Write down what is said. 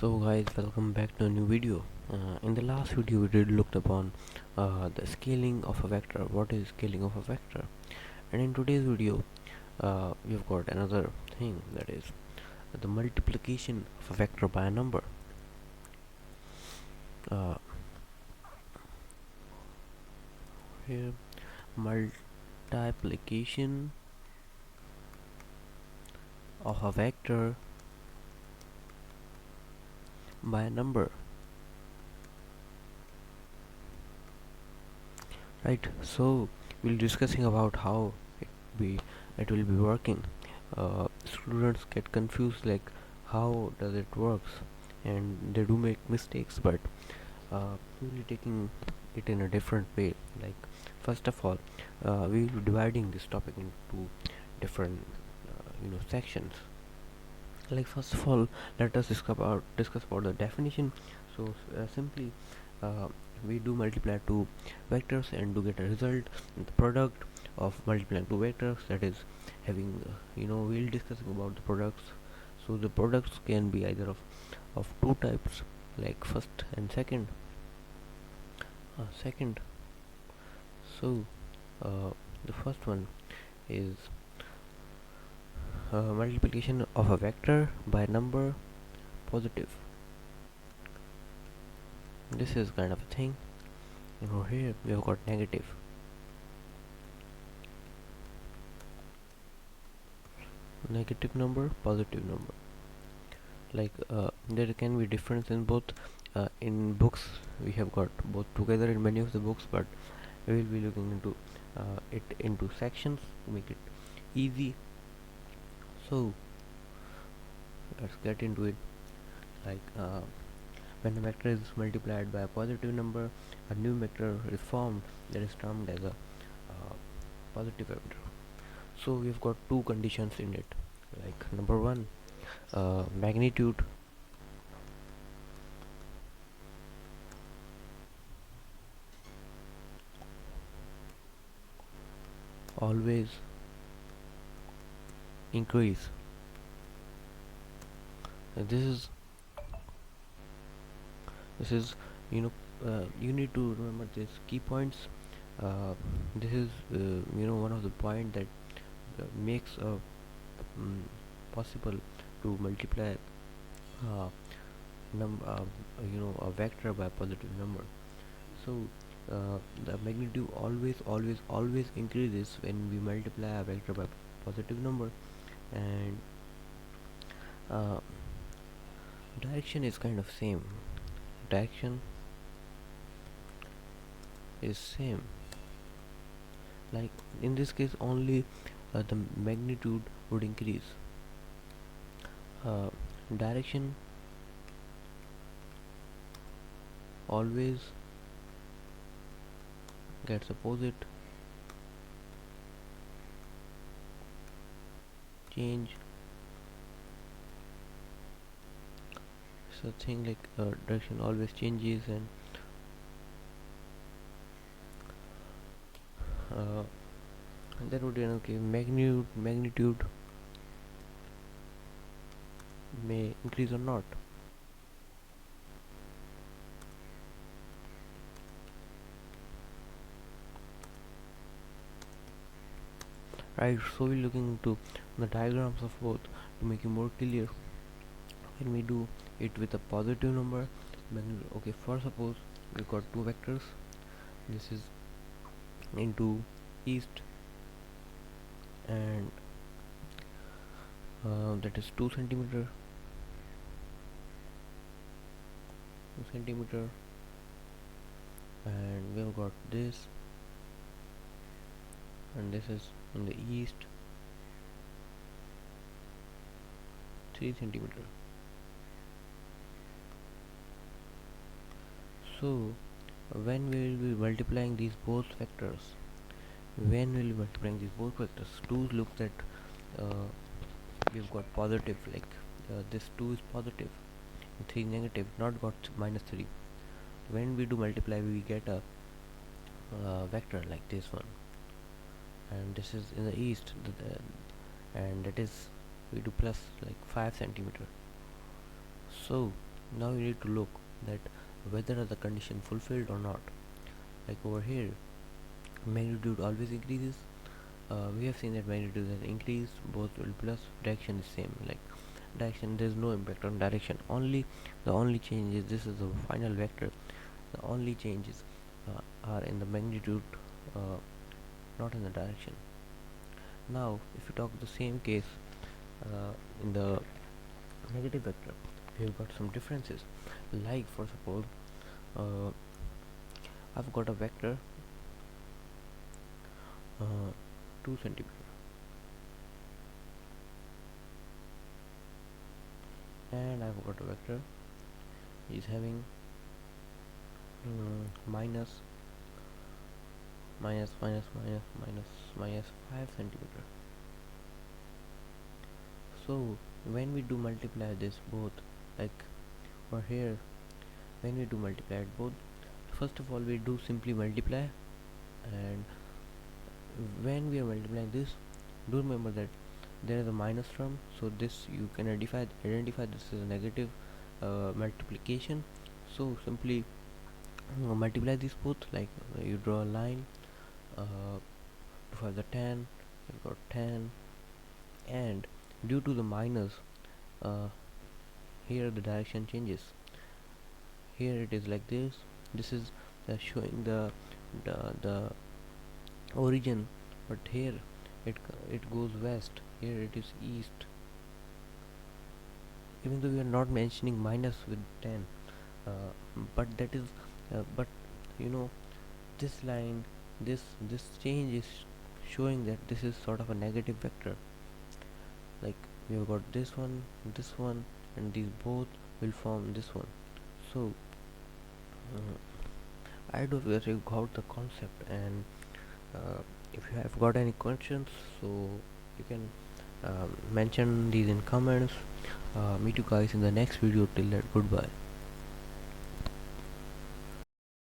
So guys, welcome back to a new video. In the last video we did looked upon the scaling of a vector. What is scaling of a vector? And in today's video we've got another thing, that is the multiplication of a vector by a number. uh, Here, multiplication of a vector by a number, right? So we'll discussing about how be it will be working. Students get confused, like how does it works, and they do make mistakes, but we'll be taking it in a different way. Like, first of all, we will be dividing this topic into different sections. Like, first of all, let us discuss about the definition. So simply, uh, we do multiply two vectors and do get a result. The product of multiplying two vectors, that is having we'll discussing about the products. So the products can be either of two types, like first and second. So the first one is multiplication of a vector by a number positive. This is kind of a thing. Here we have got negative number, positive number. Like, there can be difference in both. In books we have got both together in many of the books, but we will be looking into it into sections to make it easy. So let's get into it. Like, when a vector is multiplied by a positive number, a new vector is formed that is termed as a positive vector. So we've got two conditions in it. Like, number one, magnitude always increase. This is you need to remember these key points. This is one of the point that makes mm, possible to multiply uh, a vector by a positive number. So the magnitude always increases when we multiply a vector by positive number. And uh, direction is kind of same. Direction is same. Like, in this case only the magnitude would increase. Direction always gets opposite change. So thing like direction always changes. And that would be another case. Magnitude may increase or not. Right, so we're looking into the diagrams of both to make it more clear. When we do it with a positive number, okay, for suppose we got two vectors. This is into east, and that is 2 centimeter, and we've got this, and this is in the east 3 centimeter. So when we will be multiplying these both vectors, to look that uh, we've got positive, like this 2 is positive, 3 negative, not got -3. When we do multiply, we get a vector like this one, and this is in the east, and that is we do plus like 5 centimeter. So Now you need to look that whether the condition fulfilled or not. Like over here, magnitude always increases. We have seen that magnitude has increased, both will plus, direction is same. Like direction, there is no impact on direction. Only the only change is this is the final vector. The only changes are in the magnitude, uh, not in the direction. Now, if you talk the same case in the negative vector, we've got some differences. Like for suppose, uh, I've got a vector, uh, 2 centimeter, and I've got a vector is having minus minus 5 centimeter. So when we do multiply this both, like or here, when we do multiply it both, first of all we do simply multiply, and when we are multiplying this, do remember that there is a minus term, so this you can identify this is a negative multiplication. So simply multiply these both, like you draw a line, uh, for the 10, you've got 10, and due to the minus, uh, here the direction changes. Here it is like this is showing the origin, but here it goes west, here it is east, even though we are not mentioning minus with 10, uh, but that is but you know, this line, this change is showing that this is sort of a negative vector. Like we have got this one, and these both will form this one. So uh, I do that you got the concept, and if you have got any questions, so you can mention these in comments. Meet you guys in the next video. Till that, goodbye.